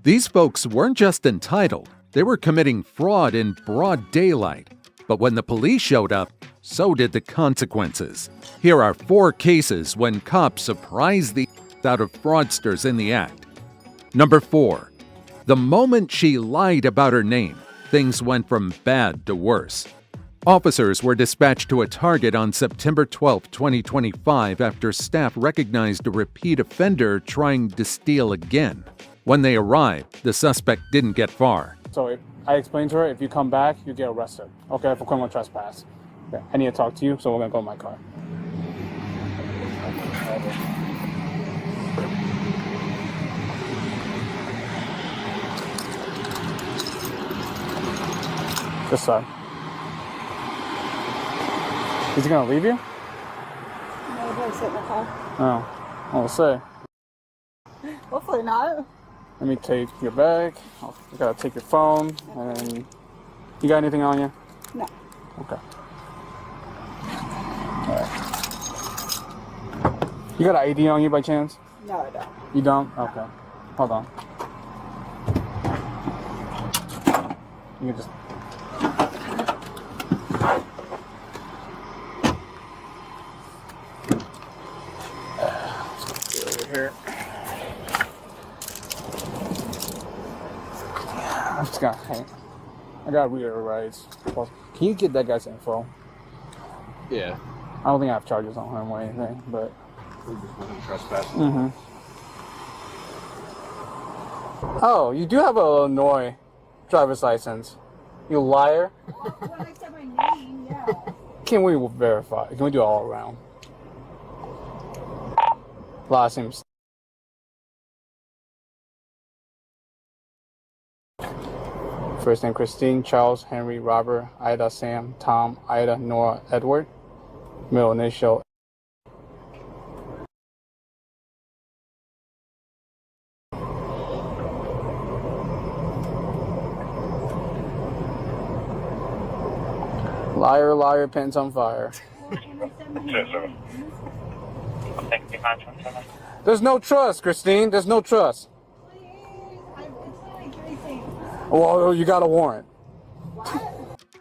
These folks weren't just entitled, they were committing fraud in broad daylight. But when the police showed up, so did the consequences. Here are 4 cases when cops surprised the out of fraudsters in the act. Number 4. The moment she lied about her name, things went from bad to worse. Officers were dispatched to a target on September 12, 2025 after staff recognized a repeat offender trying to steal again. When they arrived, the suspect didn't get far. So I explained to her, if you come back, you get arrested, okay, for criminal trespass. Okay, I need to talk to you, so we're gonna go in my car. This side. Is he gonna leave you? No, we're gonna sit in the car. Oh, I'll say. Hopefully not. Let me take your bag. You gotta take your phone, and you got anything on you? No. Okay. All right. You got an ID on you by chance? No, I don't. You don't? Okay. Hold on. You can just. Over here. I'm just gonna. I gotta read her rights. Can you get that guy's info? Yeah. I don't think I have charges on him or anything, but. Trespassing. Oh, you do have a Illinois driver's license. You liar. When I said my name, yeah. Can we verify? Can we do it all around? Last name. First name Christine, Charles, Henry, Robert, Ida, Sam, Tom, Ida, Nora, Edward. Middle initial. Liar, liar, pants on fire. There's no trust, Christine. There's no trust. Please, it's only 3 things. Well, you got a warrant.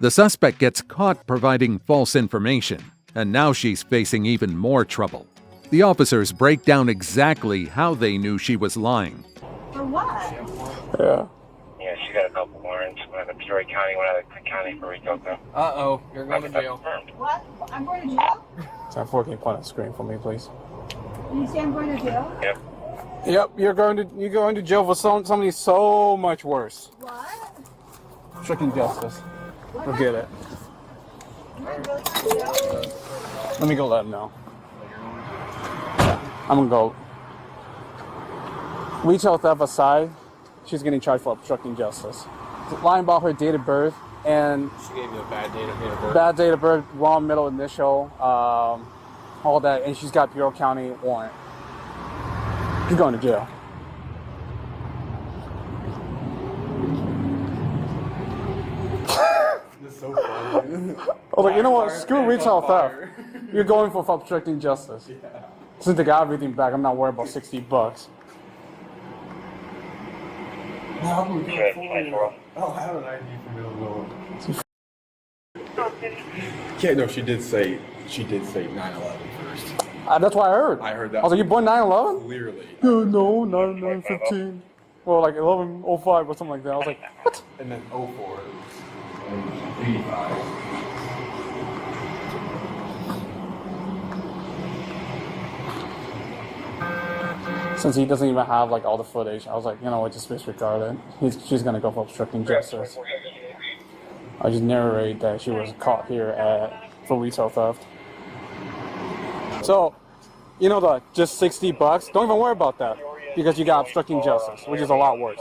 The suspect gets caught providing false information, and now she's facing even more trouble. The officers break down exactly how they knew she was lying. For what? Yeah. Yeah, she got a couple warrants. One out of Peoria County, one out of Cook County for Rico. Uh-oh, you're going to jail. What? I'm going to jail? Time 4, can you point on the screen for me, please? You say I'm going to jail? Yep. Yep, you're going to jail for somebody so much worse. What? Obstructing justice. Forget it. Am I really going to jail? Let me go let him know. I'm gonna go. Retail theft aside, she's getting charged for obstructing justice. Lying about her date of birth and She gave you a bad date of birth. bad date of birth, wrong middle initial, all that, and she's got Bureau County warrant. She's going to jail. This is so funny. I was like, you know what? Screw retail theft. You're going for obstructing justice. Yeah. Since they got everything back, I'm not worried about $60. No, I'm going to Sure, for you. 24. Oh, I have an ID for middle Yeah, no, she did say 9/11 first. That's what I heard. I heard that. I was like, you born 9/11? Clearly. No, 9/15. Well, like 11:05 or something like that. I was like, what? And then 04 and 85. Since he doesn't even have like all the footage, I was like, you know what, just disregard it. She's gonna go for obstructing justice. I just narrate that she was caught here for retail theft. So, you know the just $60? Don't even worry about that because you got obstructing justice, which is a lot worse.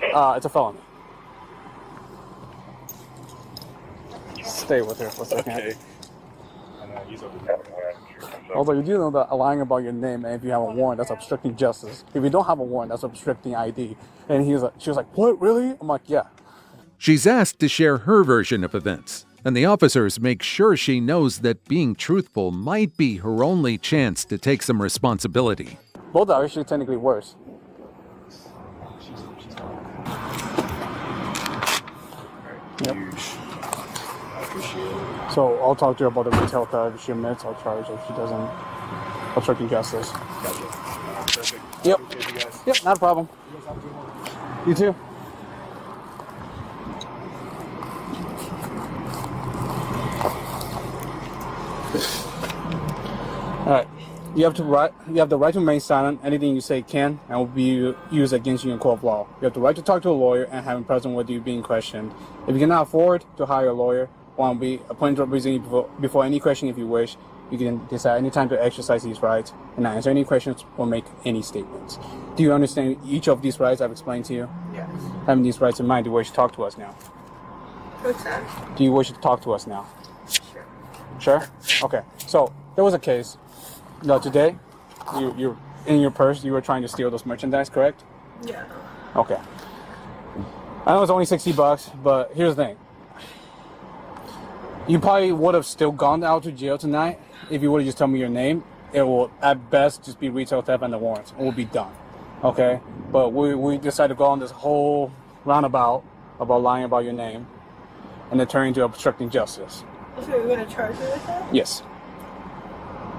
It's a felony. Stay with her for a second. Okay. I was like, you do know that lying about your name, and if you have a warrant, that's obstructing justice. If you don't have a warrant, that's obstructing ID. And she was like, what, really? I'm like, yeah. She's asked to share her version of events, and the officers make sure she knows that being truthful might be her only chance to take some responsibility. Both are actually technically worse. Yep. Huge. I appreciate it. So I'll talk to her about the retail theft. If she admits, I'll charge her. If she doesn't, obstructing justice. Gotcha. Perfect. Yep. Appreciate you guys. Yep, not a problem. You guys have a good one. You too. All right. You have the right to remain silent. Anything you say can and will be used against you in court of law. You have the right to talk to a lawyer and have him present with you being questioned. If you cannot afford to hire a lawyer, one will be appointed to represent you before any question if you wish. You can decide any time to exercise these rights and not answer any questions or make any statements. Do you understand each of these rights I've explained to you? Yes. Having these rights in mind, do you wish to talk to us now? What's that? Do you wish to talk to us now? Sure. Sure? Okay. So, there was a case. Today, you're in your purse, you were trying to steal those merchandise, correct? Yeah. Okay. I know it's only $60, but here's the thing. You probably would have still gone out to jail tonight if you would have just told me your name. It will, at best, just be retail theft and the warrants. It will be done. Okay? But we decided to go on this whole roundabout about lying about your name and then turn into obstructing justice. So you're going to charge me with that? Yes.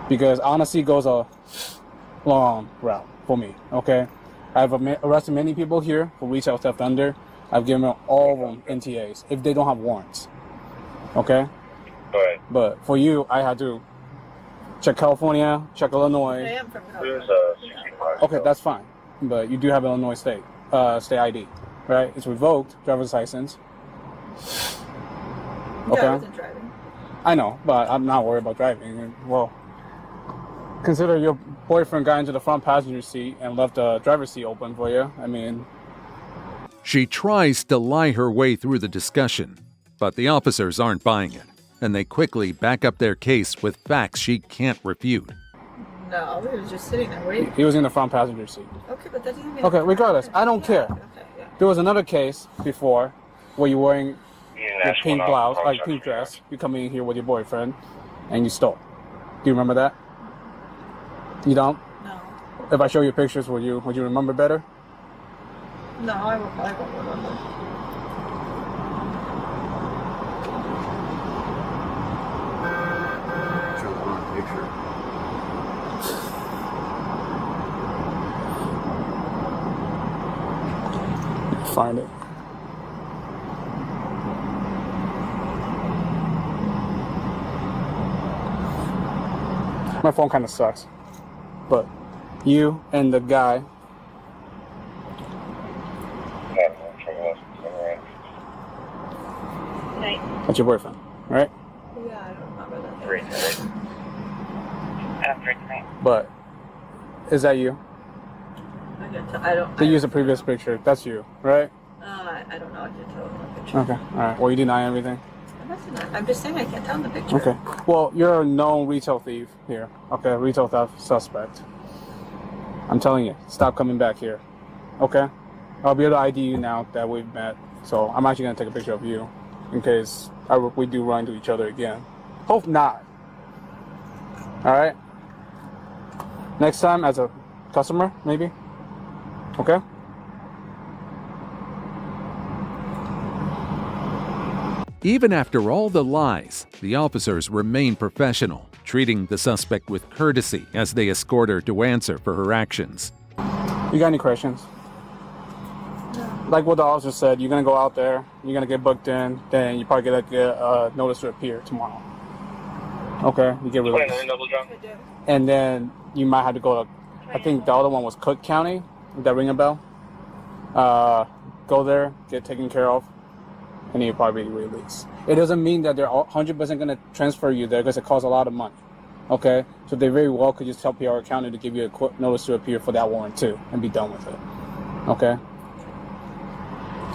Because honesty goes a long route for me, okay? I've arrested many people here for retail theft under. I've given them all of them NTAs if they don't have warrants, okay? But But for you, I had to check California, check I Illinois. am from there's California. 65. Okay, that's fine. But you do have Illinois state ID, right? It's revoked, driver's license. Yeah, Okay. I wasn't driving. I know, but I'm not worried about driving. Well, consider your boyfriend got into the front passenger seat and left the driver's seat open for you. I mean, She tries to lie her way through the discussion, but the officers aren't buying it, and they quickly back up their case with facts she can't refute. No, he was just sitting there waiting. he was in the front passenger seat. Okay, but that doesn't mean... Okay, regardless, I don't care. Okay, yeah. There was another case before where you're wearing You your national pink blouse, like non-obstruction pink dress. You come in here with your boyfriend, and you stole. Do you remember that? You don't? No. If I show you pictures, would you remember better? No, I won't remember. Show the wrong picture. Find it. My phone kind of sucks, but you and the guy, Night. that's your boyfriend, right? Yeah, I don't remember that. Great. After tonight. But is that you? I don't... They used the previous picture. That's you, right? I don't know. I can't tell in the picture. Okay, all right. Well, you deny everything. I'm just saying I can't tell in the picture. Okay. Well, you're a known retail thief here. Okay, retail theft suspect. I'm telling you, stop coming back here. Okay? I'll be able to ID you now that we've met. So I'm actually gonna take a picture of you in case we do run into each other again. Hope not. All right. Next time, as a customer, maybe. Okay. Even after all the lies, the officers remain professional, treating the suspect with courtesy as they escort her to answer for her actions. You got any questions? Like what the officer said, you're gonna go out there, you're gonna get booked in, then you probably get a notice to appear tomorrow. Okay, you get released. I do. And then you might have to go to, I think the other one was Cook County. Did that ring a bell? Go there, get taken care of, and then you'll probably be released. It doesn't mean that they're 100% going to transfer you there because it costs a lot of money. Okay? So they very well could just tell PR County to give you a quick notice to appear for that warrant too and be done with it. Okay?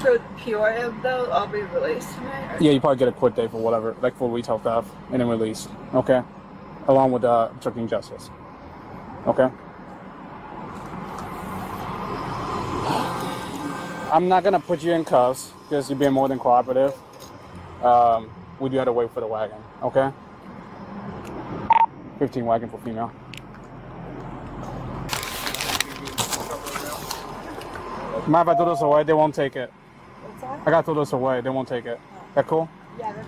So Peoria, though, I'll be released tonight? Or... Yeah, you probably get a court date for whatever, like for retail theft, and then released. Okay? Along with obstructing justice. Okay? I'm not gonna put you in cuffs because you're being more than cooperative. We do have to wait for the wagon, okay? 15 wagon for female. Mind if I throw this away? They won't take it. What's that? I gotta throw this away. They won't take it. That cool? Yeah, that's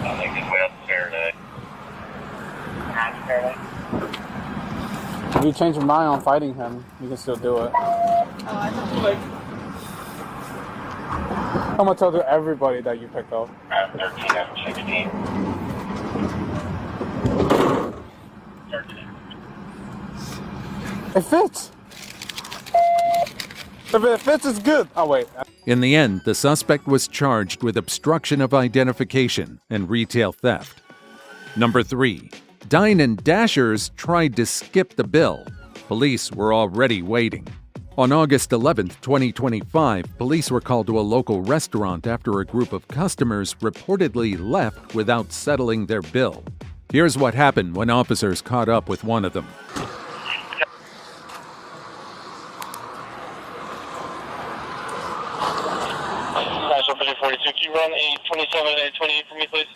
I think it's way up Saturday. If you change your mind on fighting him, you can still do it. I don't like. I'm gonna tell everybody that you picked up. 13 out of 16. 13. It fits. If it fits, it's good. Oh, wait. In the end, the suspect was charged with obstruction of identification and retail theft. Number 3. Dine and Dashers tried to skip the bill. Police were already waiting. On August 11, 2025, police were called to a local restaurant after a group of customers reportedly left without settling their bill. Here's what happened when officers caught up with one of them. National 42, can you run a 27 and 28 for me, please?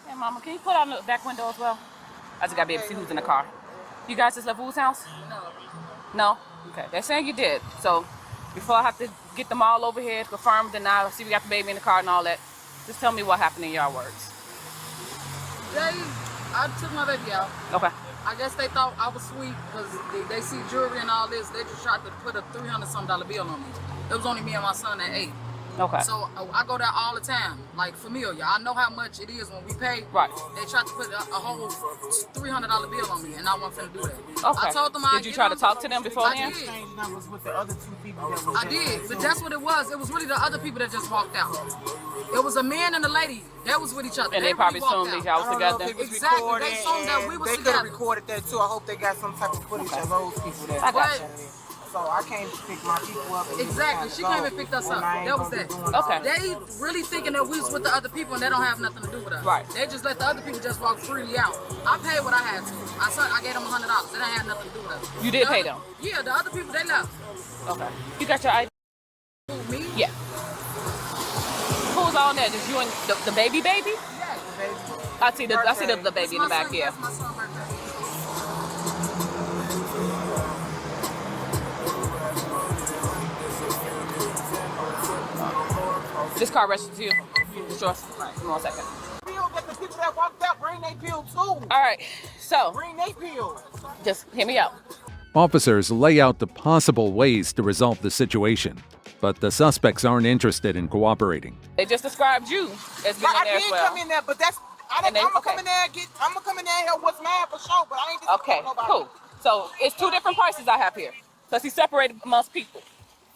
Hey, Mama, can you put out the back window as well? I just gotta be able to see who's in the car. You guys just left Woo's house? No? Okay, they're saying you did. So before I have to get them all over here, confirm, deny, see we got the baby in the car and all that, just tell me what happened in your words. I took my baby out. Okay. I guess they thought I was sweet because they see jewelry and all this. They just tried to put a $300-something bill on me. It was only me and my son that ate. Okay. So I go there all the time, like familiar. I know how much it is when we pay. Right. They tried to put a whole $300 bill on me, and I wasn't finna do that. Okay. I told them Did you try to talk to them beforehand? I did, but that's what it was. It was really the other people that just walked out. It was a man and a lady that was with each other. And they probably really assumed walked that y'all was out. together. Exactly. They assumed that we was They could together. have recorded that too. I hope they got some type of footage of those people that. I got you. So I came to pick my people up. And Exactly. She came and picked us up. That was that. Okay. They really thinking that we was with the other people and they don't have nothing to do with us. Right. They just let the other people just walk freely out. I paid what I had to. I gave them $100. They didn't have nothing to do with us. You did The pay other- them? Yeah, the other people, they left. Okay. You got your ID? Who, me? Yeah. Who's on there? Just you and the baby? Yeah. I see the baby in the back here. That's my son right there. This car registered to you. It's yours. Right. Give me 1 second. The people that walked out bring their bill too. All right. So Bring their bill. just hear me out. Officers lay out the possible ways to resolve the situation, but the suspects aren't interested in cooperating. They just described you as being I there as did well. come in there, but that's. And they- I'm gonna okay. come in there and get. I'm gonna come in there and help what's mine for sure. But I ain't. Okay, nobody. cool. So it's 2 different prices I have here. Because he's separated amongst people.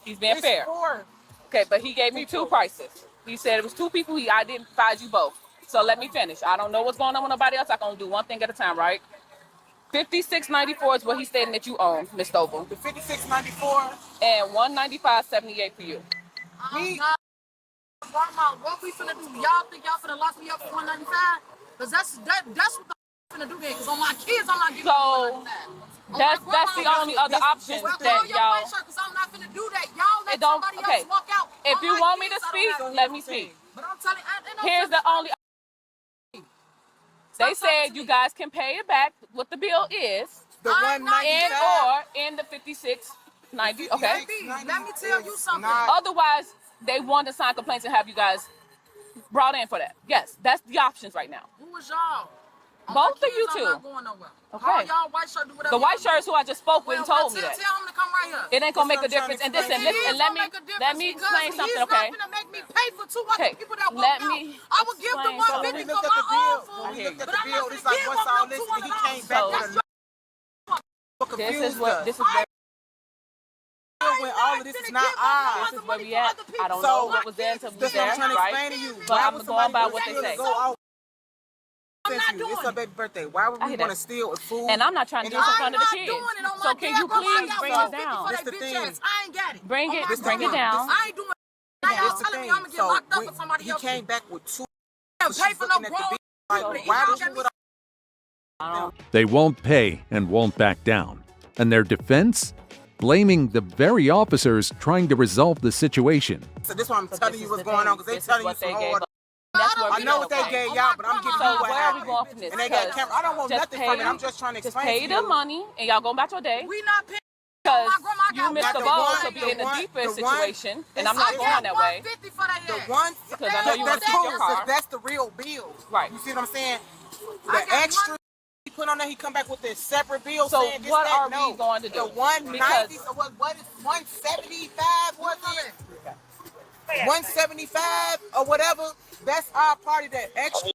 He's being It's fair. 4. Okay, but he gave me 2 prices. He said it was 2 people. He identified you both. So let me finish. I don't know what's going on with nobody else. I can only do one thing at a time, right? $56.94 is what he's stating that you own, Miss Stovall. The 56.94. And $195.78 for you. Me. What we finna do? Y'all think y'all finna lock me up for $195? Because that's what the finna do then. Because on my kids, I'm not giving So, $195. That's the only other option Well, that y'all. because I'm not finna do that. Y'all let It don't. somebody Okay. else walk out. If On you my want me to kids, I don't speak, have- let me speak. But I'm telling you, Here's the only. They said you guys can pay it back what the bill is, The I'm not- 195. in the 56.90. Okay. Let me tell you something. Otherwise, they want to sign complaints and have you guys brought in for that. Yes, that's the options right now. Who was y'all? On Both my of you kids, two. I'm not going nowhere. Okay. All y'all white shirt do whatever. The white y'all shirts who I just spoke with do. told me that. Tell him to come right here. It ain't gonna make a That's what I'm difference. And trying to listen, It listen, is and let gonna me make a difference let me because explain something, he's okay? not gonna make me pay for 200 Okay, people that walk let out. me I would give the explain 150 We for looked my at the bill. own food. When we looked at But the I'm bill, not it's gonna like, give what's him all no this? And he came So- back with That's a This is what when all of this is not ours. this is where we at. I don't So, know what was there until we That's there, what I'm trying to right? explain to you. But Why I'm would going somebody by go what they say. go out? I'm not It's doing a it. baby birthday. Why would I we hear want to that. steal food? And I'm not trying to do And this in I'm front of the not kids. doing it on So my can dad, you but I please got bring it 150 down? for This that the bitch thing. ass. I ain't got it. Bring On it, my This bring the it thing. down. I ain't doing it. Now y'all That's the telling me thing. I'm gonna get So locked up when for somebody he else. came back with 2. Can't pay for no looking at the grown bill, people. like, why would you would They won't pay and won't back down. And their defense? Blaming the very officers trying to resolve the situation. So this is what I'm But telling this you is what's the going thing. on because they This is telling you what some they gave hard. us. That's where I we know at, what they okay? gave y'all, but I'm giving So you what where are we happened. going from this? And they got Because camera. I don't want just nothing pay from it. them- I'm just trying to Just explain pay to the you. money and y'all going about your day. We not paying. Because My grandma you got missed the the boat one- to be the in a one- deeper the one- situation, and I'm not I going got that way. 150 for that. The one, Because I know you want to that's keep your cool, car. 'cause that's the real bill. Right. You see what I'm saying? I The got extra he put on there, he come back with this separate bill So saying this, what that, are no. we going to do? The 190, Because- so what is 175, was it? 175 or whatever, that's our party, that extra.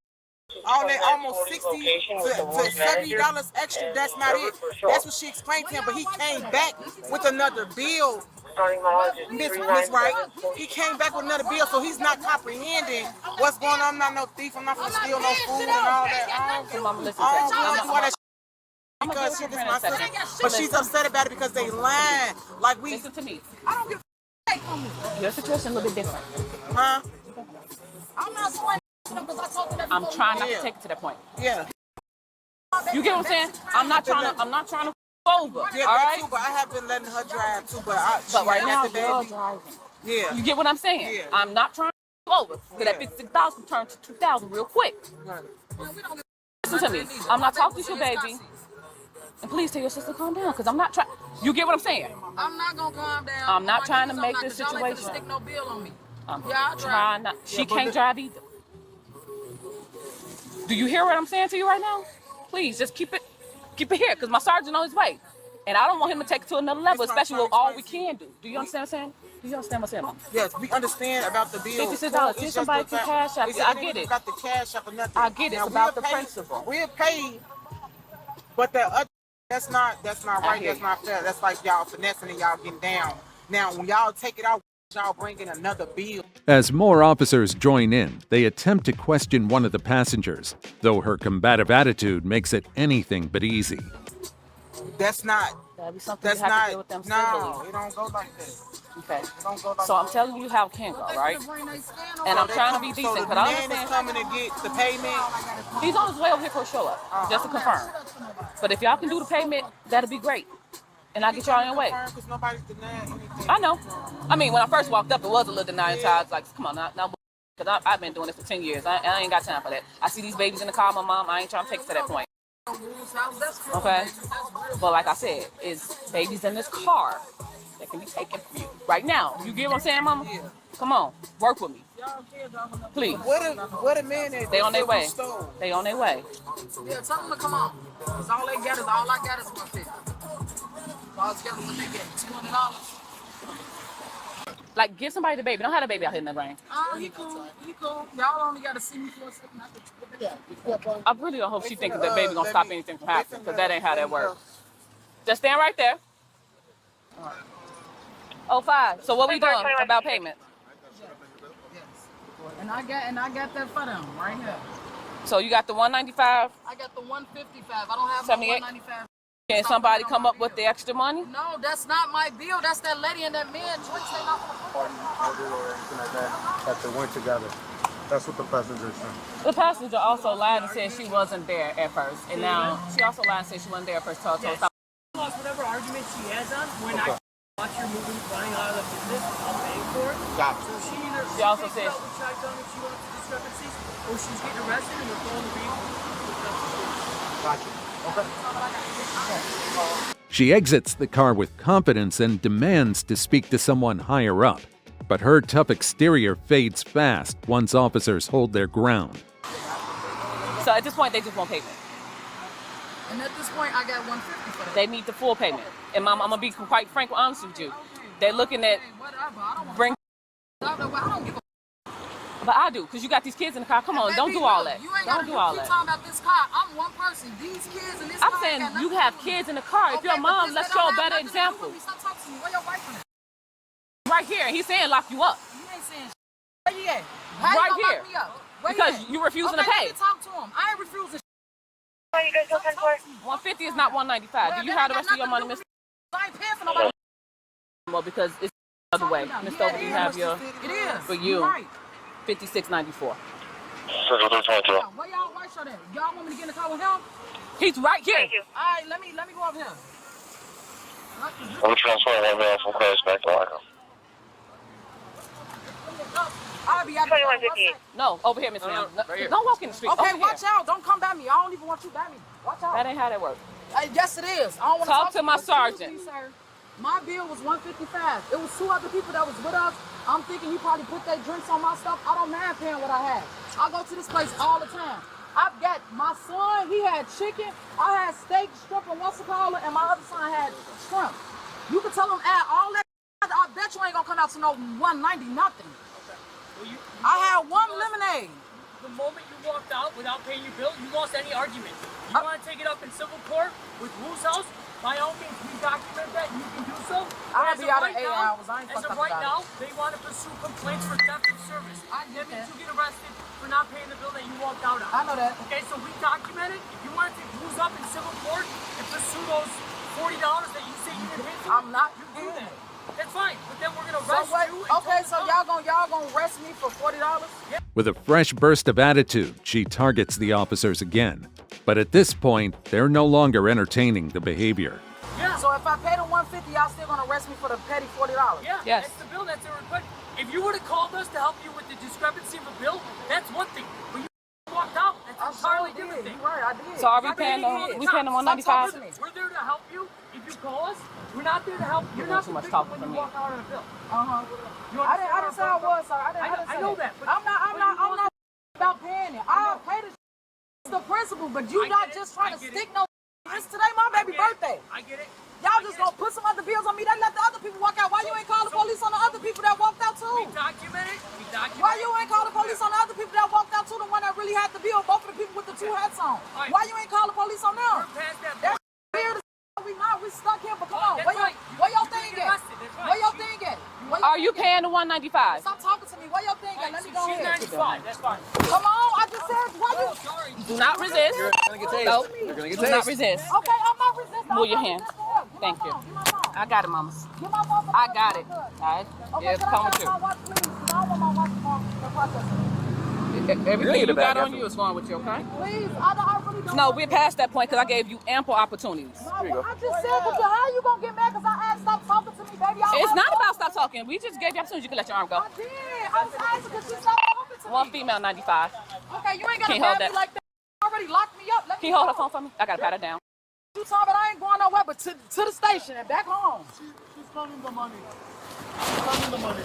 All that almost $60 to $70 extra, that's not it. That's what she explained to him, but he came back with another bill. Miss Wright, he came back with another bill, so he's not comprehending what's going on. I'm not no thief, I'm not gonna steal no food and all that. So, Mama, listen I to don't want to do all that I'm gonna because give she her is my a second. sister. But she's upset about it because they lying. Like we, Listen to me. I don't give a from me. Your situation a little bit different. huh? I'm not sweating because I told you that I'm before. trying not to Yeah. take it to that point. Yeah. You get what I'm saying? I'm not trying to over. Yeah, all that right? too, but I have been letting her drive too, but But right now, the you're baby. driving. Yeah. You get what I'm saying? Yeah. I'm not trying to over. Because that Yeah. $56 can turn to $2,000 real quick. Right. Listen to me. I'm not talking to your baby. And please tell your sister to calm down, because I'm not trying. You get what I'm saying? I'm not gonna calm down. I'm not My trying to niggas, make I'm this not, 'cause y'all ain't finna situation. stick no bill on me. I'm Yeah, I drive. trying not. She Yeah, but can't drive either. Do you hear what I'm saying to you right now? Please, just keep it here, because my sergeant on his way. And I don't want him to take it to another level, It's my especially with sergeant. all we can do. Do you understand what I'm saying? Do you understand what I'm saying, Mom? Yes, we understand about the bill. $56. It's Get just somebody the to fact- cash app it's you. I not get even it. about the cash app or nothing. I get it. It's Now, about we'll the pay- principle. We'll pay, but the other, that's not right. hear That's you. not fair. That's like y'all finessing and y'all getting down. Now, when y'all take it out, y'all bring in another bill. As more officers join in, they attempt to question one of the passengers, though her combative attitude makes it anything but easy. That's not. That'd be something That's you have not. to deal with them No, civilly. it don't go like that. Okay. It don't go like So I'm that. telling you how it can go, right? And I'm They trying to come- be so decent, the because I man is understand. coming to get the payment. He's on his way over here for a show up, just to confirm. But if y'all can do the payment, that'll be great. And I'll get y'all in your way. Because nobody's denying anything. I know. I mean, when I first walked up, it was a little denying time. I was like, come on, now, because I've been doing this for 10 years. I ain't got time for that. I see these babies in the car, my mom, I ain't trying to take it to that point. Okay? But like I said, it's babies in this car that can be taken from you right now. You get what I'm saying, Mama? Yeah. Come on, work with me. Please. What a man is. They on their way. Stole. They on their way. Yeah, tell them to come on. Cause all they get is all I got is 150. All together, what they get? $200. Like, give somebody the baby. Don't have the baby out here in the rain. Oh, he cool. He cool. Y'all only gotta see me for a second. I really don't hope she thinks that baby gonna stop anything from happening, because that ain't how that works. Just stand right there. 05. So what we doing about payment? And I got that for them right here. So you got the 195. I got the 155. I don't have 78? no 195. Can somebody come up with the extra money? No, that's not my bill. That's that lady and that man. Drinks ain't not gonna or anything like that they weren't together. That's what the passenger said. The passenger also lied and said she wasn't there at first, and now she also lied and said she wasn't there at first. So stop. Lost whatever argument she has on when I watch her moving, running out of the business, I'm paying for it. Gotcha. So she either She also takes it says- out with shotgun if she wants the discrepancies, or she's getting arrested and we're calling the vehicle. Gotcha. Okay. She exits the car with confidence and demands to speak to someone higher up. But her tough exterior fades fast once officers hold their ground. So at this point, they just want payment. And at this point, I got 150 for that. They need the full payment. And Mom, I'm gonna be quite frank and honest with you. They're looking at Hey, whatever. I don't want. bring, I don't give a. but I do, because you got these kids in the car. Come on, don't Baby, do all look, that. You ain't Don't gotta do all keep that. talking about this car. I'm one person. These kids in this car. I'm saying ain't got you nothing have to do with kids me. in the car. If Okay, you're a but mom, this let's don't show a have better nothing to do with example. me. Stop talking to me. Where your wife at? Right here, and he's saying lock you up. You ain't saying shit. Where you at? How Right you gonna here. lock me up? Where Because at? you refusing okay, to pay. Let me talk to him. I ain't refusing. What are you guys looking for? 150 is not 195. Do you have the rest of your money, Miss? I ain't paying for nobody. Well, because it's the other way. Miss Stover, do you have your It is. for you? Right. 56.94. Circle 322. Where y'all wife shot at? Y'all want me to get in the car with him? He's right here. Thank you. All right, let me go over here. We'll transfer one man from Christ back to Arkham. I'll be out of here. 2158. No, over here, Miss Ma'am. No, don't walk in the street. Okay, over watch here. out. Don't come by me. I don't even want you by me. Watch out. That ain't how that works. Yes, it is. I don't want Talk to my Excuse me, sergeant. sir. My bill was $155. It was 2 other people that was with us. I'm thinking he probably put their drinks on my stuff. I don't mind paying what I had. I go to this place all the time. I've got my son, he had chicken. I had steak, shrimp, and what's it called, and my other son had shrimp. You can tell him add all that. I bet you ain't gonna come out to no 190 nothing. Okay. Well, I had one lemonade. The moment you walked out without paying your bill, you lost any argument. You want to take it up in civil court with Rule's house? By all means, we document that. You can do so. I'll be out in 8 now, hours. I ain't as fucked of up right about now, they want to pursue complaints for theft of service. That means you get arrested for not paying the bill that you walked out on. I know that. Okay, so we document it. If you want to take Rule's up in civil court and pursue those $40 that you say you didn't pay for, I'm not. You do that. That's fine, but then we're gonna So arrest what? you. Okay, so y'all gonna arrest me for $40? Yeah. With a fresh burst of attitude, she targets the officers again. But at this point, they're no longer entertaining the behavior. Yeah. So if I pay the $150, y'all still gonna arrest me for the petty $40? Yeah. Yes. That's the bill. That's a request. If you would have called us to help you with the discrepancy of a bill, that's one thing. But you walked out. That's an entirely different thing. Right, I did. So are we paying the $195? We're there to help you. If you call us, we're not there to help. You're not too much the talking victim for when me. you walk out on a bill. I didn't say I was, sir. I know that. But I'm not about paying it. I'll pay the principal, but you not just trying to stick no. It's today my baby birthday. I get it. Y'all just gonna put some other bills on me. They let the other people walk out. Why you ain't call the police on the other people that walked out too? We document it. Why you ain't call the police on the other people that walked out too? The one that really had the bill. Both of the people with the 2 hats on. Right. Why you ain't call the police on them? We're past that That's point. weird. We stuck here, but come on. That's Where right. your thing Get at? arrested. That's right. Where your thing at? Are you paying the $195? Stop talking to me. Where your thing at? Let me go She's ahead. 95. That's fine. Come on. I just said, why you? Sorry. Do not resist. Nope. Do not resist. Okay, I'm not resisting. Move your hand. Thank you. I got it, mamas. Get my phone. I got it. All right. Okay, Yeah, can come I with take my you. watch, please? 'Cause I don't want my watch to process. Everything you got on you is going with you, okay? Please, I really don't. No, we're past that point because I gave you ample opportunities. I just said, but how you gonna get mad because I asked stop talking to me, baby? It's not about stop talking. We just gave you opportunities. You can let your arm go. I did. I was asking because she stopped talking to me. One female, 95. Okay, you ain't gotta Can't hold pat me that. like that. You already locked me up. Let Can me you hold go. her phone for me? I gotta pat her down. You talking about I ain't going nowhere but to the station and back home. She's counting the money. She's counting the money.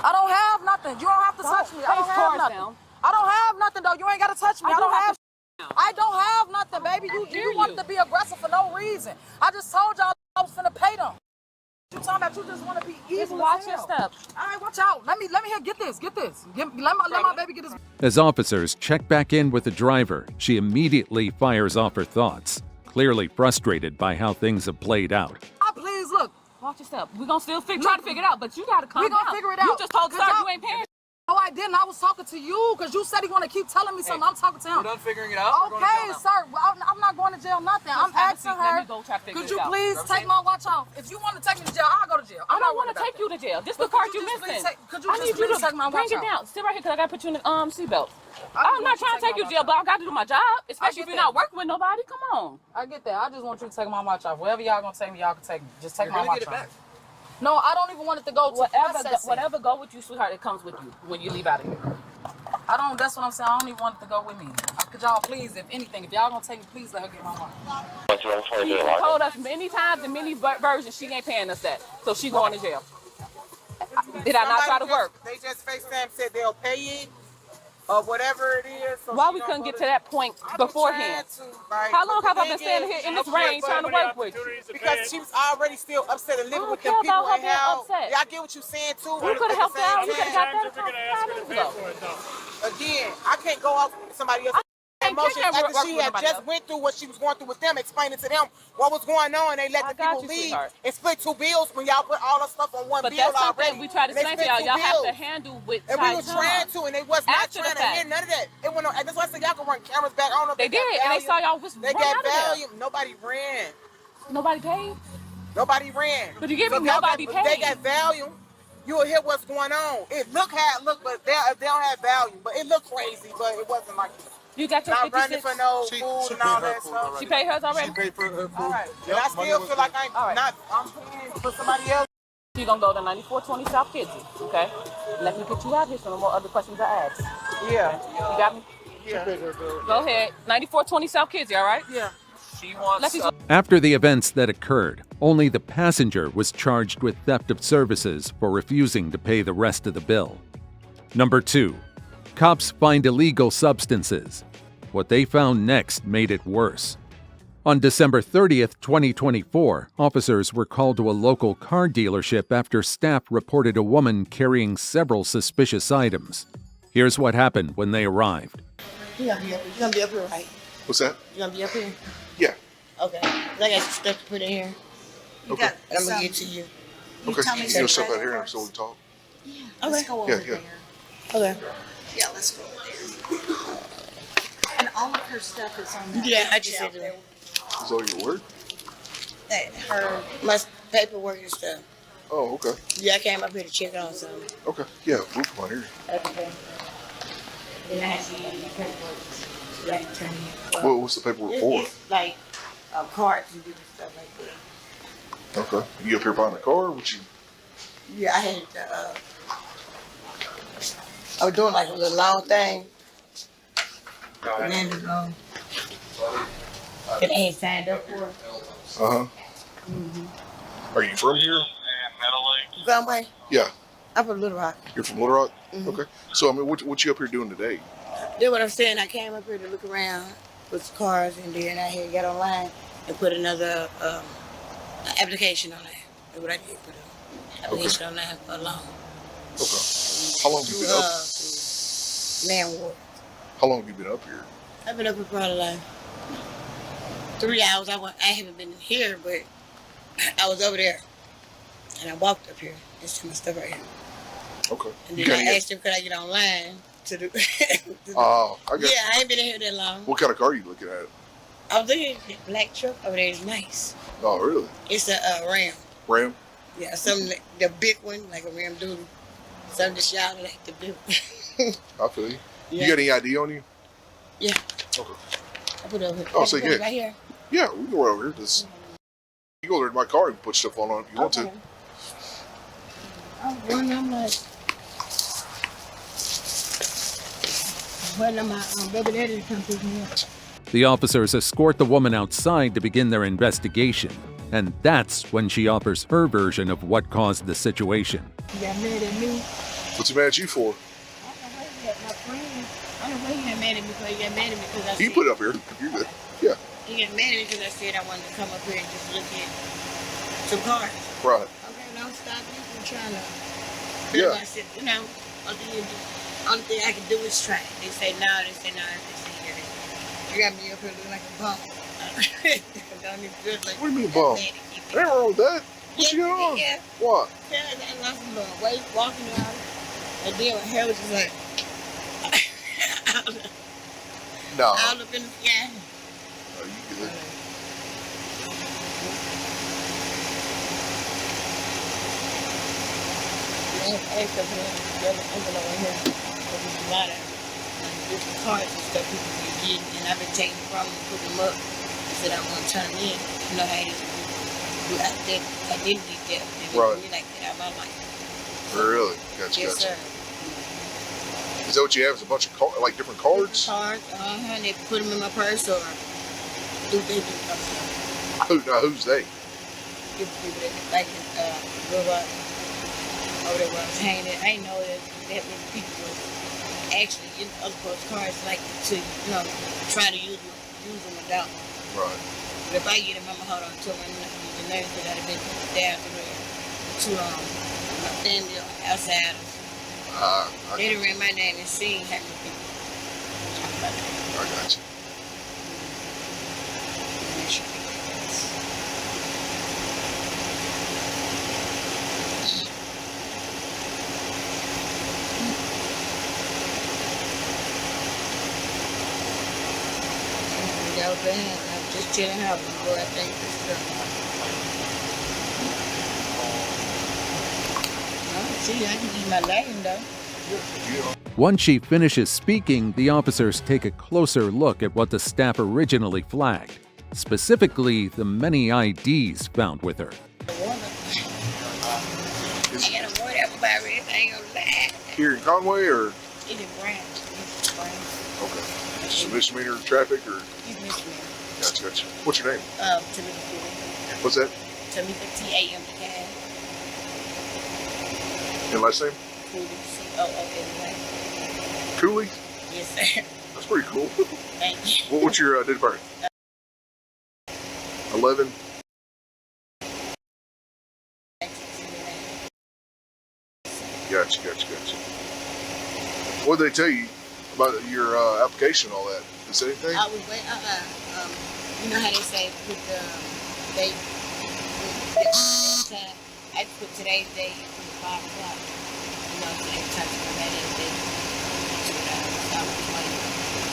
I don't have nothing. You don't have to touch me. I don't Face have towards nothing. them. I don't have nothing though. You ain't gotta touch me. I don't have. now. I don't have nothing, baby. You wanted to be aggressive for no reason. I just told y'all I was finna pay them. You talking about you just want to be evil? Just watch your step. All right, watch out. Let me hear. Get this. Let my baby get this. As officers check back in with the driver, she immediately fires off her thoughts, clearly frustrated by how things have played out. Please look. Watch your step. We're gonna still try to figure it out, but you gotta calm We down. gonna figure it out. You just told sir Cause you ain't paying. No, I didn't. I was talking to you because you said he want to keep telling me something. I'm talking to him. We're done figuring it out. We're going to Okay, jail now. sir. Well, I'm not going to jail. Nothing. I'm have a asking seat. Let her. me go try to figure Could this you out. please take my watch off? If you want to take me to jail, I'll go to jail. I I'm don't not want to worried take you to jail. This is the But part could you you just missing. please could you I just need you please to take my bring watch it out? down. Sit right here because I got to put you in the seatbelt. I I'm just not want trying to take you to jail, but I got to do my job, especially if get you're that. not working with nobody. Come on. I get that. I just want you to take my watch off. Wherever y'all gonna take me, y'all can take me. Just take You're my gonna watch get it off. back. No, I don't even want it to go to processing. Whatever go with you, sweetheart, it comes with you when you leave out of here. I don't. That's what I'm saying. I don't even want it to go with me. Could y'all please, if anything, if y'all gonna take me, please let her get my watch. She told us many times in many versions she ain't paying us that, so she going to jail. Did I not try to work? They just FaceTime said they'll pay it or whatever it is. So Why she we don't couldn't go get to that point beforehand? How long have I been standing here in this rain trying to work with you? Because she was already still upset and living I with don't them care people about and her being how. upset. Yeah, I get what you're saying too. You could have helped out. You could have got that If you're 5 minutes ago. Again, I can't go off with somebody else's emotions after she had just went through what she was going through with them, explaining to them what was going on. They let the people leave and split 2 bills when y'all put all the stuff on one But bill that's something already. we try to They explain to split y'all. 2 Y'all have to bills. handle with And we were time. trying to, and they was not After the trying to fact. hear none of that. It went on, and that's why I said y'all can run cameras back. I don't know if They did, got and they saw y'all was They run got out of there. volume. Nobody ran. Nobody paid? Nobody ran. But you give me y'all nobody got, They paid. got volume. You'll hear what's going on. It look how it look, but they don't have volume. But it looked crazy, but it wasn't like You got your not running 56? for no She food and paid all her that food stuff. already. She paid hers already? She paid for her food. All right. Yep, And I money still was feel there. like I'm paying for somebody else. You're going to go to 9420 South Kidsy, okay? Let me get you out here so no more other questions I ask. Yeah. You got me? She paid her bill. Go ahead. 9420 South Kidsy, all right? Yeah. She wants. After the events that occurred, only the passenger was charged with theft of services for refusing to pay the rest of the bill. Number 2. Cops find illegal substances. What they found next made it worse. On December 30th, 2024, officers were called to a local car dealership after staff reported a woman carrying several suspicious items. Here's what happened when they arrived. You're gonna be up here, right? What's that? You're gonna be up here? Yeah. Okay. I got some stuff to put in here. Okay. And I'm gonna get to you. Okay. You know stuff out here so we can talk? Yeah. Okay. Let's go over there. Okay. Yeah, let's go over there. And all of her stuff is on that. Yeah, I just said that. Is all your work? My paperwork and stuff. Oh, okay. Yeah, I came up here to check on something. Okay. Yeah, we'll come on here. Okay. Then I had to get the paperwork. So I can turn it. Well, what's the paperwork for? It's like cards and different stuff like that. Okay. You up here buying a car? What you? Yeah, I had I was doing like a little long thing. And then that I had signed up for. Uh-huh. Are you from here? Gunway? Yeah. I'm from Little Rock. You're from Little Rock? Okay. So, I mean, what you up here doing today? That's what I'm saying. I came up here to look around with the cars, and then I had got online and put another application on there. That's what I did. Put an application on there for a loan. Okay. How long have you been up? Landward. How long have you been up here? I've been up here probably like 3 hours. I haven't been here, but I was over there. And I walked up here and see my stuff right here. Okay. And then I asked him, could I get online to do Oh, I got. Yeah, I ain't been in here that long. What kind of car are you looking at? I was looking at that black truck over there. It's nice. Oh, really? It's a Ram. Ram? Yeah, the big one, like a Ram Doodle. Something that y'all like to do. I feel you. Yeah. You got any ID on you? Yeah. Okay. I put it over here. Oh, so I put it yeah. right here. Yeah, we can go right over here. Just, you go there to my car and put stuff on if you want to. I'm like, waiting on my baby daddy to come pick me up. The officers escort the woman outside to begin their investigation, and that's when she offers her version of what caused the situation. He got mad at me. What's he mad at you for? I don't know why he got my friend. I don't know why he got mad at me because he got mad at me because I said. You put it up here. You're good. Yeah. He got mad at me because I said I wanted to come up here and just look at some cars. Right. Okay, don't stop me from trying to. Yeah. I said, only thing I can do is try. They say no, they say no, they say yeah. You got me up here looking like a bum. Don't even good like. What do you mean bum? Ain't wrong with that. What you got on? Yeah. What? Yeah, I lost some little weight walking around. And then my hair was just like. No. All up in the sky. Oh, you good? I ain't coming in the other envelope in here. There's a lot of different cards and stuff people be getting, and I've been taking from them and putting them up. I said I want to turn them in. You know how it is. That identity theft. They Right. me like that out of my life. Really? Gotcha. Yes, Gotcha. sir. Is that what you have? Is a bunch of like different cards? Cards, and they put them in my purse or do they do something? Who's they? Give people that like robot over there where I was hanging at. I didn't know that many people was actually in other people's cars like to try to use them without. Right. But if I get them, I'ma hold on to them. I'm not gonna use the name because I'd have been down to my family outside. They done ran my name and seen how many people. I got you. That was bad. I'm just chilling out before I think this stuff. See, I can use my name though. Once she finishes speaking, the officers take a closer look at what the staff originally flagged, specifically the many IDs found with her. I got a word up about it. I ain't gonna lie. Here in Conway or? It's in Branch. Okay. It's a misdemeanor traffic or? It's misdemeanor. Gotcha, gotcha. What's your name? Timothy. What's that? Tamika, T-A-M-K. Your last name? Cooley, C-O-O-L-Y. Cooley? Yes, sir. That's pretty cool. Thank you. What's your date of birth? 11. Gotcha. What did they tell you about your application and all that? Did they say anything? I was waiting. You know how they say put the date, time. I put today's date from 5 o'clock. You know, so they were trying to come at it.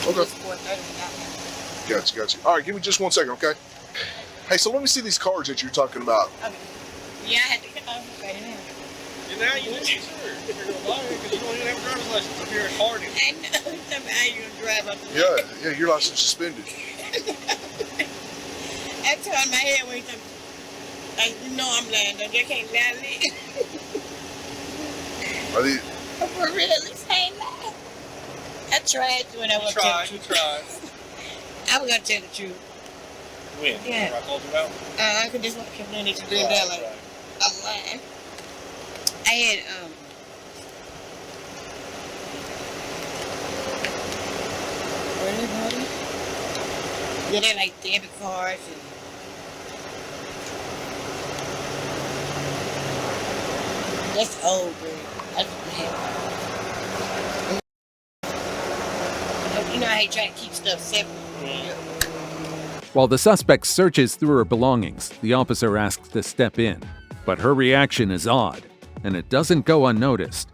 Okay. It's 4:30 now. Gotcha. All right, give me just 1 second, okay? Hey, so let me see these cards that you're talking about. Okay. Yeah, I had to come okay now. And now you need sure if you're going to lie because you don't even have a driver's license if you're a party. I know. How you gonna drive up? Yeah, your license suspended. I turned my head when like, you know I'm lying, though. They can't lie. Are these? For real, this ain't lying. I tried to when I was telling the truth. I was gonna tell the truth. When? Yeah. I told you about? I could just keep doing it to doing that like I'm lying. I had yeah, they're like debit cards and that's old, bro. That's what happened. You know how you try to keep stuff separate. While the suspect searches through her belongings, the officer asks to step in. But her reaction is odd, and it doesn't go unnoticed.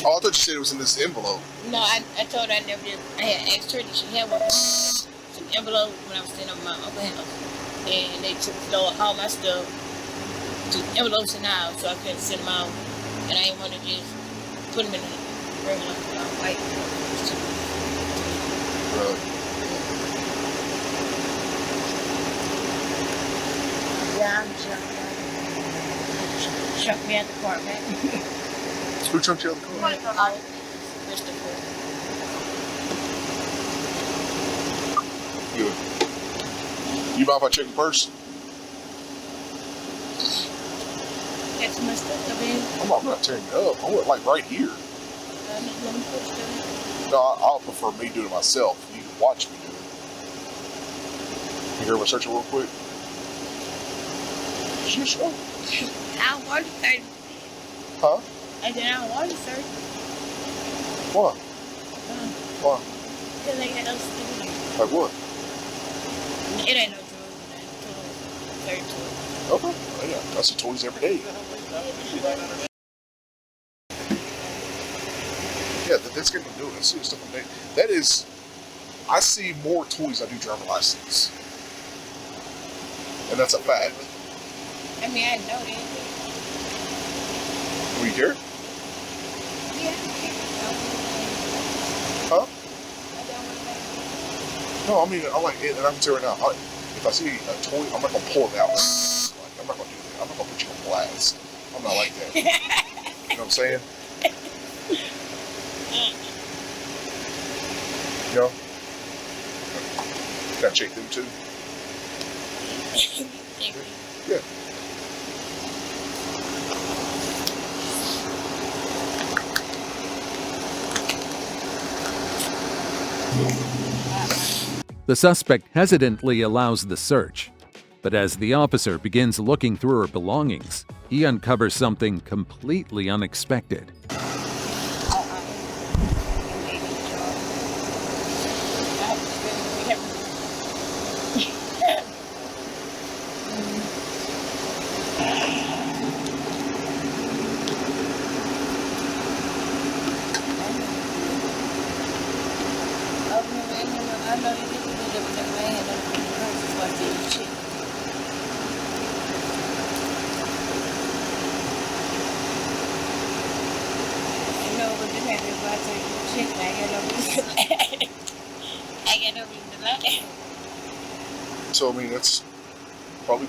Oh, I thought you said it was in this envelope. No, I told her I never did. I had asked her that she had some envelope when I was staying over my uncle's house. And they took all my stuff to envelopes and now, so I couldn't send them out. And I didn't want to just put them in a regular white. Really? Yeah, I'm jumping. Chucked me at the car back. Who chunked you out of the car? Christopher. Good. You mind if I check your purse? Got too much stuff up in. I'm not tearing it up. I want like right here. Let me put stuff. No, I'll prefer me doing it myself. You can watch me do it. You hear me search it real quick? Sure. I don't want to search. Huh? I said I don't want to search. Why? Why? Because I got no stuff. Like what? It ain't no drugs. Okay. Oh, yeah, that's the toys every day. Yeah, that's getting to do it. I see the stuff every day. That is, I see more toys than I do driver license. And that's a fact. I mean, I know that. Do you care? Yeah. Huh? No, I mean, I like it, and I can tell right now, if I see a toy, I'm not going to pull it out. Like, I'm not going to do that. I'm not going to put you on blast. I'm not like that. You know what I'm saying? You know? Gotta check them too. Yeah. The suspect hesitantly allows the search, but as the officer begins looking through her belongings, he uncovers something completely unexpected. So, I mean, that's probably.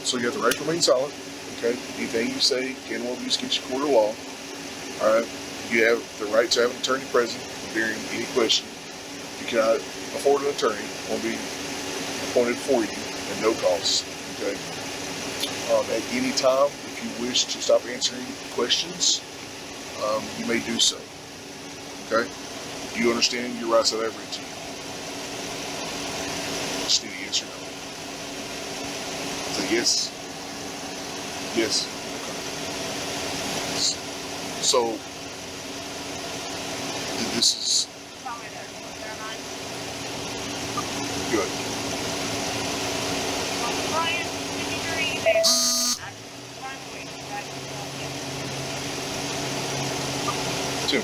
So you have the right to remain silent. Okay. Anything you say can well be against court of law. All right. You have the right to have an attorney present during any question. You cannot afford an attorney. Will be appointed for you at no cost. Okay. At any time, if you wish to stop answering questions, you may do so. Okay. Do you understand your rights that I've read to you? Just need a yes or no. Say yes. Yes. Okay. So this is good. Two.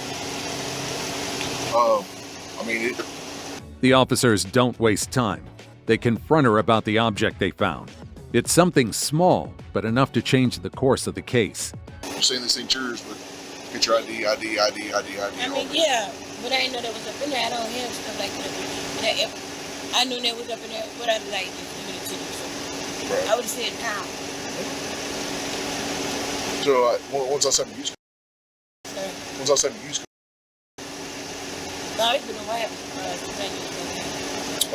The officers don't waste time. They confront her about the object they found. It's something small, but enough to change the course of the case. I'm saying this ain't yours, but get your ID. I mean, yeah, but I didn't know that was up in there. I don't have stuff like that. But I knew that was up in there, but I'd like just give it to you. So right. I would have said now. So once I send the use code. Once I send the use code. No, it's been a while.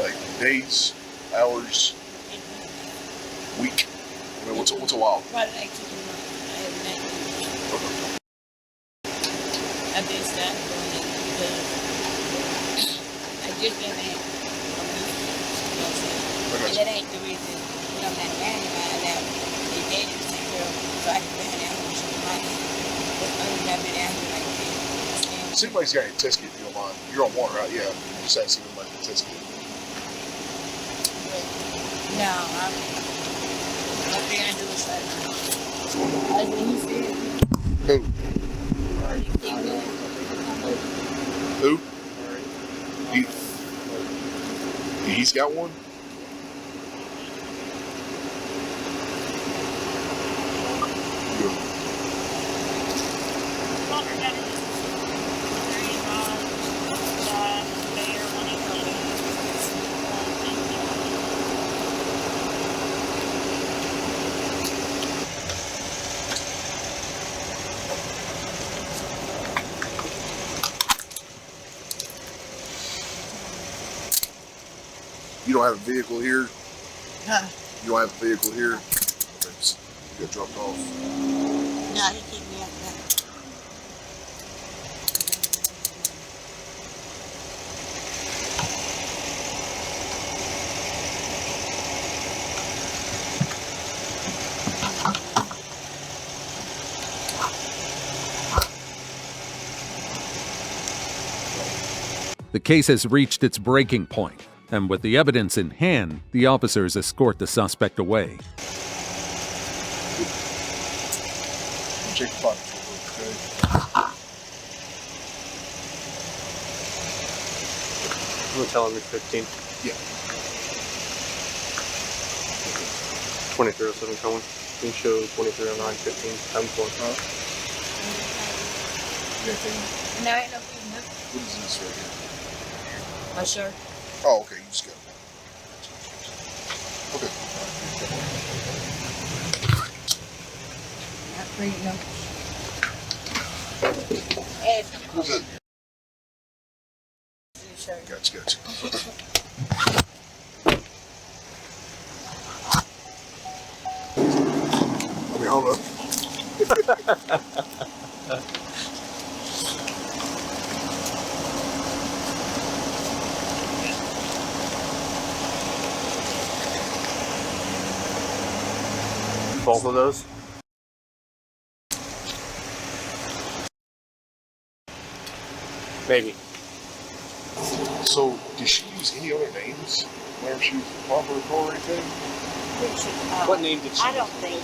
Like days, hours, week. I mean, what's a while? Probably like 2 months. I haven't had it. I've been starting doing it because I just been mad. And that ain't the reason that I'm not mad about that. They dated this girl, so I can ban out and show my hand. That's the only reason I've been out here like that. See if anybody's got any test kit, if you don't mind. You're on one, right? Yeah. Just ask if anybody got a test kit. No, I'm going to do it right now. Like when you said. Who? He's got one? You don't have a vehicle here? Huh? You don't have a vehicle here? Okay, so you got dropped off. No, he kicked me out there. The case has reached its breaking point, and with the evidence in hand, the officers escort the suspect away. Check the pocket, okay? I'm telling me 15. Yeah. 2307 Cohen. You show 2309 15. I'm going. No, ain't no feeding up. What is this right here? My shirt. Oh, okay. You just got it. Okay. Not free, no. Who's that? Shirt. Gotcha. I mean, hold up. Both of those? Maybe. So, did she use any other names whenever she was applying for a car or anything? What name did she I don't think.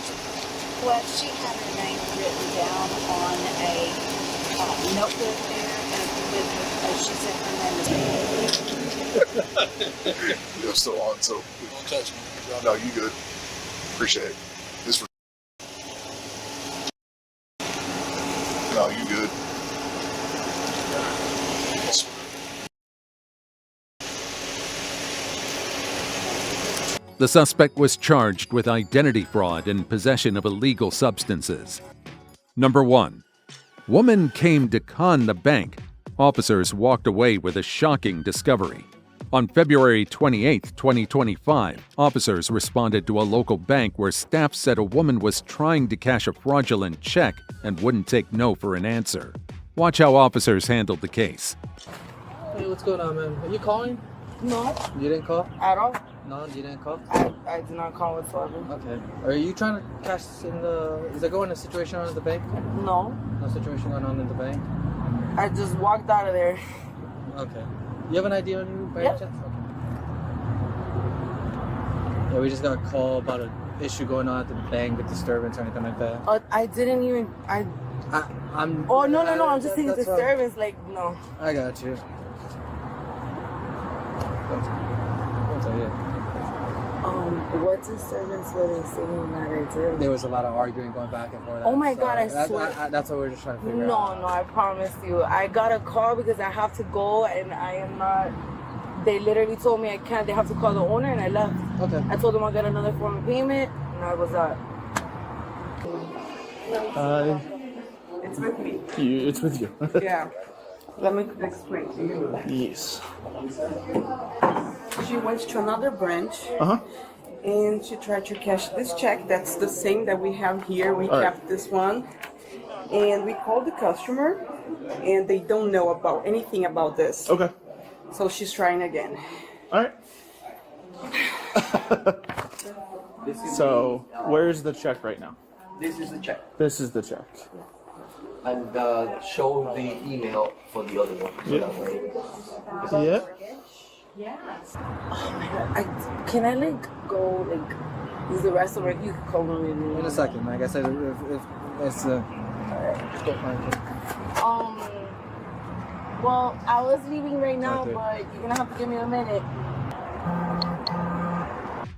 Well, she had her name written down on a notebook there, and she said her name is. You're still on, so. Don't touch me. No, you good. Appreciate it. This for. No, you good. The suspect was charged with identity fraud and possession of illegal substances. Number 1. Woman came to con the bank. Officers walked away with a shocking discovery. On February 28, 2025, officers responded to a local bank where staff said a woman was trying to cash a fraudulent check and wouldn't take no for an answer. Watch how officers handled the case. Hey, what's going on, man? Are you calling? No. You didn't call? At all? No, you didn't call? I did not call whatsoever. Okay. Are you trying to cash in the... Is there going a situation on in the bank? No. No situation going on in the bank? I just walked out of there. Okay. You have an ID on you by any chance? Okay. Yeah, we just got a call about an issue going on at the bank with disturbance or anything like that. I didn't even... I'm... Oh, no. I'm just thinking disturbance. Fine. Like, no. I got you. What's up, yeah. What disturbance were they saying that I did? There was a lot of arguing going back and forth. Oh my God, I swear. That's what we're just trying to figure out. No, I promise you. I got a call because I have to go and I am not... They literally told me I can't. They have to call the owner and I left. Okay. I told them I'll get another form of payment and I was out. It's with me. It's with you. Yeah. Let me explain to you. Yes. She went to another branch. And she tried to cash this check. That's the same that we have here. We kept this one. And we called the customer and they don't know about anything about this. Okay. So she's trying again. All right. So, where's the check right now? This is the check. This is the check. And show the email for the other one. So Yeah. Yes. Oh my God. Can I go use the restaurant? You can call me in a second. Like I said, if it's just go find it. Well, I was leaving right now, but you're gonna have to give me a minute.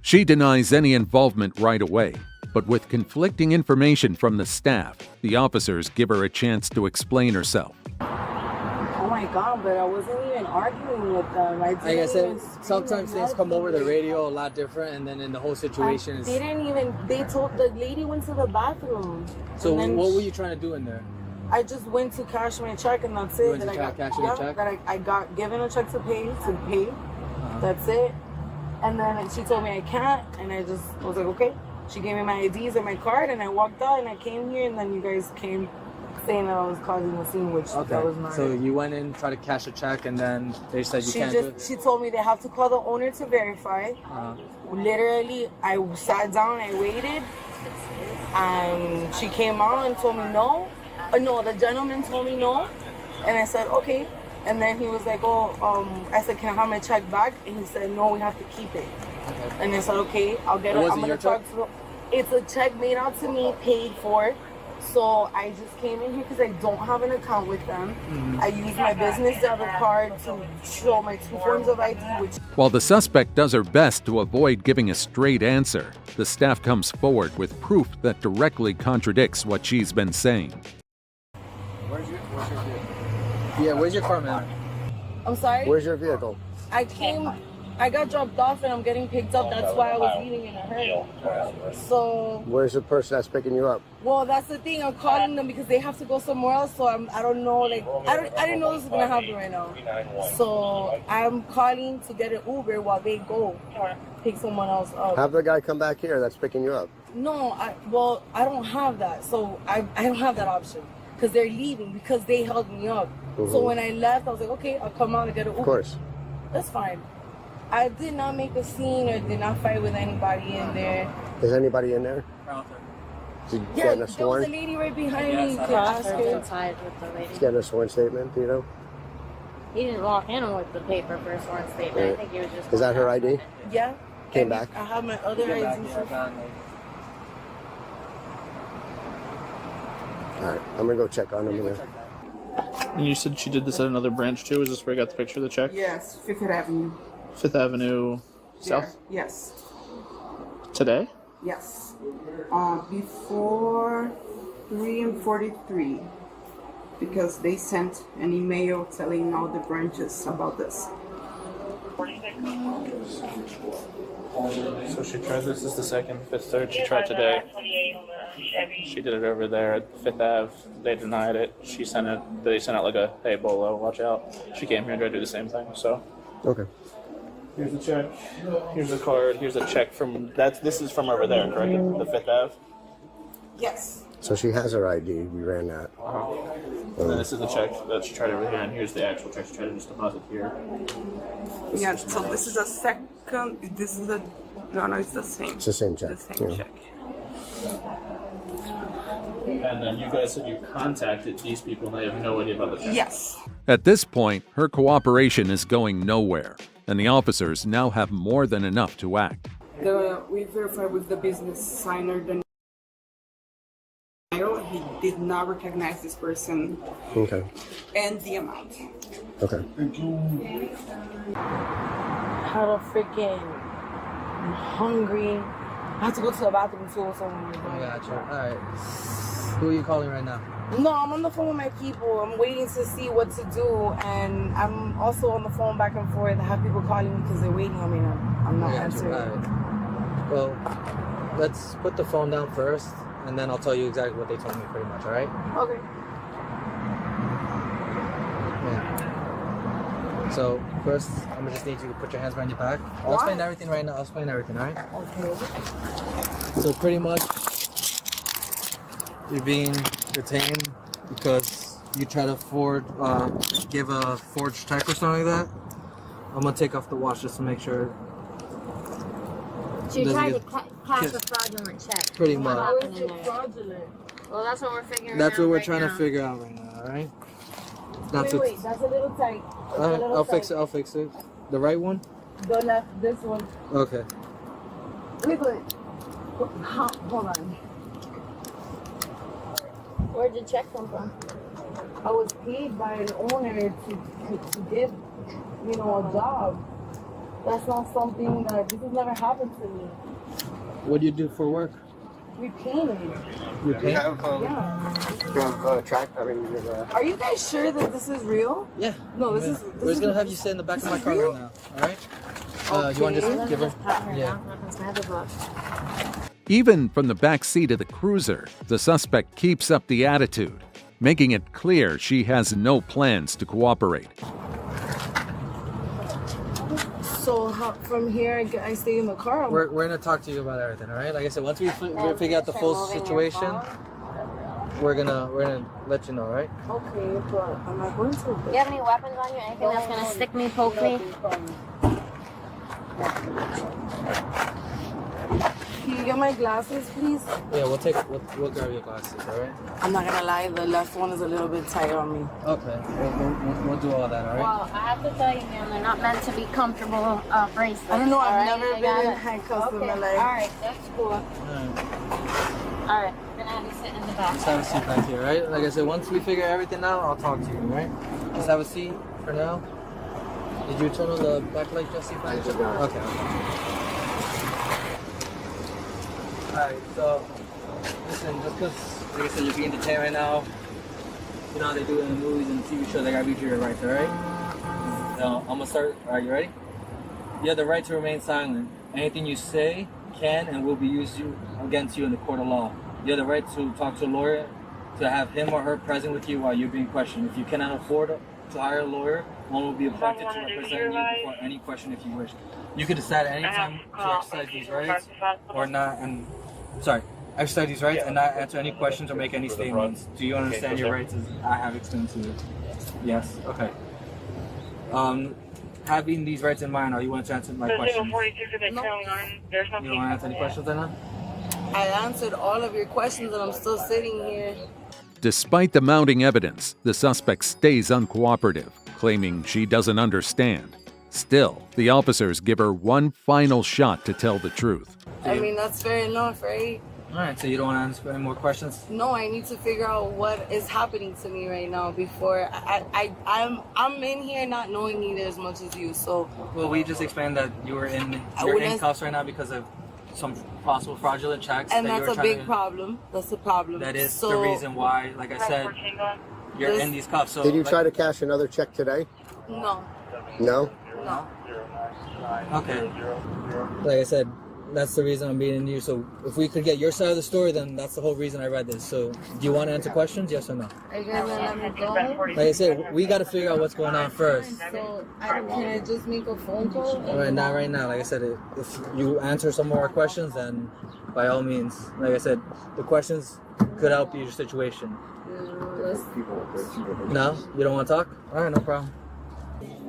She denies any involvement right away, but with conflicting information from the staff, the officers give her a chance to explain herself. Oh my God, but I wasn't even arguing with them. Like I said, sometimes things come over the radio a lot different, and then in the whole situation They didn't even, the lady went to the bathroom. So what were you trying to do in there? I just went to cash my check and that's it. That I got given a check to pay. That's it. And then she told me I can't, and I was like, okay. She gave me my IDs and my card, and I walked out, and I came here, and then you guys came saying that I was causing a scene, which that was not. So you went in, tried to cash a check, and then they said you can't do it? She told me they have to call the owner to verify. Literally, I sat down, I waited, and she came out and told me no. No, the gentleman told me no, and I said okay. And then he was like, I said, can I have my check back? And he said, no, we have to keep it. Okay. And I said, okay, I'll get it. I'm gonna talk to them. It's a check made out to me, paid for. So I just came in here because I don't have an account with them. I use my business debit card to show my 2 forms of ID. While the suspect does her best to avoid giving a straight answer, the staff comes forward with proof that directly contradicts what she's been saying. Where's your vehicle? Yeah, where's your car, man? I'm sorry? Where's your vehicle? I got dropped off and I'm getting picked up. That's why I was leaving in a hurry. So... Where's the person that's picking you up? Well, that's the thing. I'm calling them because they have to go somewhere else. So I don't know. I didn't know this was going to happen right now. So I'm calling to get an Uber while they go pick someone else up. Have the guy come back here that's picking you up. No, I don't have that. So I don't have that option. Because they're leaving, because they held me up. So when I left, I was like, okay, I'll come out and get an Uber. Of course. That's fine. I did not make a scene or did not fight with anybody in there. Is anybody in there? Yeah, there was a lady right behind me. You could ask her. He's getting a sworn statement, do you know? He didn't walk in with the paper for a sworn statement. I think he was just... Is that her ID? Yeah. Came back? I have my other ID. Alright, I'm gonna go check on him. And you said she did this at another branch too? Is this where I got the picture of the check? Yes, 5th Avenue. 5th Avenue South? Yes. Today? Yes. Before 3:43. Because they sent an email telling all the branches about this. So she tried, this is the second, fifth, third, she tried today. She did it over there at 5th Ave. They denied it. They sent out like a, hey, Bolo, watch out. She came here and tried to do the same thing, so. Okay. Here's the check. Here's the card. Here's a check from, this is from over there, correct? The 5th Ave? Yes. So she has her ID. We ran that. And then this is the check that she tried over here, and here's the actual check she tried to just deposit here. Yeah, so this is a second, this is a, no, it's the same. It's the same check. The same check. And then you guys said you contacted these people and they have no idea about the check. Yes. At this point, her cooperation is going nowhere, and the officers now have more than enough to act. We verified with the business signer the he did not recognize this person Okay. and the amount. Okay. How the freaking I'm hungry. I have to go to the bathroom too, so I gotcha. Alright. Who are you calling right now? no, I'm on the phone with my people. I'm waiting to see what to do, and I'm also on the phone back and forth. I have people calling me because they're waiting on me. I'm not answering. Alright. Well, let's put the phone down first, and then I'll tell you exactly what they told me pretty much, alright? Okay. Yeah. So, first, I'm gonna just need you to put your hands behind your back. I'll explain everything right now. I'll explain everything, alright? Okay. So, pretty much, you're being detained because you try to give a forged check or something like that. I'm gonna take off the watch just to make sure. So you tried to cash a fraudulent check. Pretty much. How is it fraudulent? Well, that's what we're figuring out. That's what we're right trying now. to figure out right now, alright? Wait, that's a little tight. Alright, I'll fix it, I'll fix it. The right one? The left, this one. Okay. Let me put it. Hold on. Where'd the check come from? I was paid by an owner to give, a job. That's not something that, this has never happened to me. What do you do for work? We painted. You paint? Yeah. Track. Are you guys sure that this is real? Yeah. No, this is. We're just gonna have you sit in the back of my car real? right now, alright? You want to just give her? Yeah. Even from the back seat of the cruiser, the suspect keeps up the attitude, making it clear she has no plans to cooperate. So from here, I stay in the car. We're gonna talk to you about everything, alright? Like I said, once we figure out the full situation, we're gonna let you know, right? Okay, but I'm not going to. Do you have any weapons on you? Anything that's gonna stick me, poke me? Can you get my glasses, please? Yeah, we'll grab your glasses, alright? I'm not gonna lie, the left one is a little bit tight on me. Okay, we'll do all that, alright? Well, I have to tell you, man, they're not meant to be comfortable bracelets. I don't know, I've alright? never I been in gotta- handcuffs in my Okay, life. alright, that's cool. Alright, we're gonna have you sit in the back. Just have a seat back here, right? Like I said, once we figure everything out, I'll talk to you, right? Just have a seat for now. Did you turn on the back light, Jesse? Okay. Alright, so, listen, just because, like I said, you're being detained right now, you know how they do it in the movies and TV shows, they gotta read you your rights, alright? So, I'm gonna start, alright, you ready? You have the right to remain silent. Anything you say can and will be used against you in the court of law. You have the right to talk to a lawyer, to have him or her present with you while you're being questioned. If you cannot afford to hire a lawyer, one will be appointed to represent you before any question if you wish. You can decide at any time to exercise these rights or not, exercise these rights and not answer any questions or make any statements. Do you understand your rights as I have explained to you? Yes? Okay. Having these rights in mind, are you want to answer my questions? No. You don't want to answer any questions right now? I answered all of your questions and I'm still sitting here. Despite the mounting evidence, the suspect stays uncooperative, claiming she doesn't understand. Still, the officers give her one final shot to tell the truth. I mean, that's fair enough, right? Alright, so you don't want to answer any more questions? No, I need to figure out what is happening to me right now before I'm in here not knowing neither as much as you, so. Well, we just explained that you're in cuffs right now because of some possible fraudulent checks. And that that's a big problem. That's a problem. That is the reason why, like I said, you're in these cuffs. So did you try to cash another check today? No. No? No. Okay. Like I said, that's the reason I'm being you. So if we could get your side of the story, then that's the whole reason I read this. So do you want to answer questions? Yes or no? Are you gonna let me go? Like I said, we got to figure out what's going on first. So can I just make a phone call? Right now. Like I said, if you answer some more questions, then by all means. Like I said, the questions could help your situation. No? You don't want to talk? All right, no problem.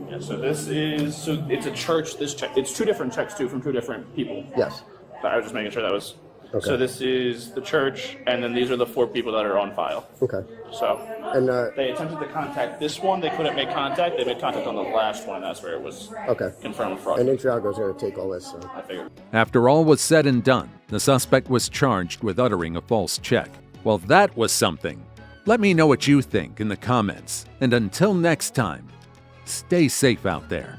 Yeah, so this is, so it's a church, it's two different checks too from two different people. Yes. I was just making sure that was, Okay. so this is the church, and then these are the 4 people that are on file. Okay. So, And they attempted to contact this one, they couldn't make contact, they made contact on the last one, and that's where it was okay. confirmed fraud. And Intriago's going to take all this. So. I figured. After all was said and done, the suspect was charged with uttering a false check. Well, that was something. Let me know what you think in the comments. And until next time, stay safe out there.